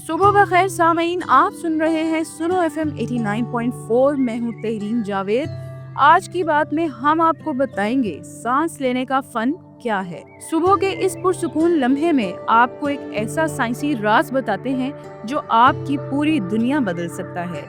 सुबह बखैर सामीन, आप सुन रहे हैं सुनो FM 89.4। मैं हूँ तहरीन जावेद। आज की बात में हम आपको बताएंगे सांस लेने का फन क्या है। सुबह के इस पुरसुकून लम्हे में आपको एक ऐसा साइंसी राज बताते हैं जो आपकी पूरी दुनिया बदल सकता है।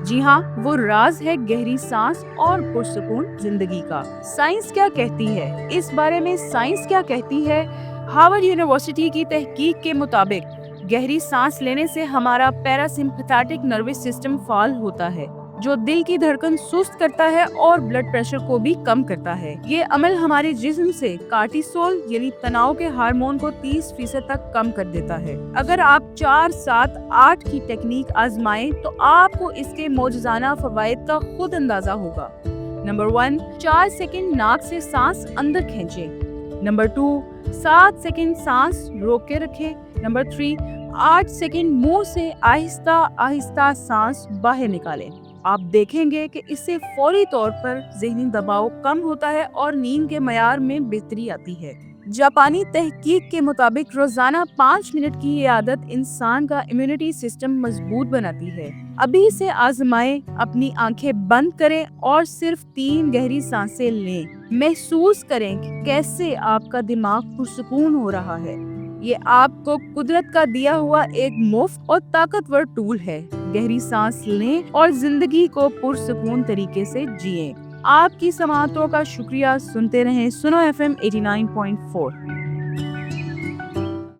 जी हाँ, वो राज है गहरी सांस और पुरसुकून जिंदगी का। साइंस क्या कहती है, इस बारे में साइंस क्या कहती है। हार्वर्ड यूनिवर्सिटी की तहकीक के मुताबिक गहरी सांस लेने से हमारा पैरासिम्पैथेटिक नर्वस सिस्टम फाल होता है, जो दिल की धड़कन सुस्त करता है और ब्लड प्रेशर को भी कम करता है। ये अमल हमारे जिस्म से कार्टिसोल यानी तनाव के हार्मोन को 30% तक कम कर देता है। अगर आप 4, 7, 8 की टेक्निक आजमाएं तो आपको इसके मौजज़ाना फवायद का खुद अंदाजा होगा। नंबर 1, 4 सेकंड नाक से सांस अंदर खींचें। नंबर 2, 7 सेकंड सांस रोक के रखें। नंबर 3, 8 सेकंड मुंह से आहिस्ता आहिस्ता सांस बाहर निकालें। आप देखेंगे कि इससे फौरी तौर पर ज़हनी दबाव कम होता है और नींद के मयार में बेहतरी आती है। जापानी तहकीक के मुताबिक रोजाना 5 मिनट की ये आदत इंसान का इम्यूनिटी सिस्टम मजबूत बनाती है। अभी से आजमाएं, अपनी आंखें बंद करें और सिर्फ 3 गहरी सांसें लें। महसूस करें कि कैसे आपका दिमाग पुरसुकून हो रहा है। ये आपको कुदरत का दिया हुआ एक मुफ्त और ताकतवर टूल है। गहरी सांस लें और जिंदगी को पुरसुकून तरीके से जिएं। आपकी समाअतों का शुक्रिया। सुनते रहें सुनो FM 89.4।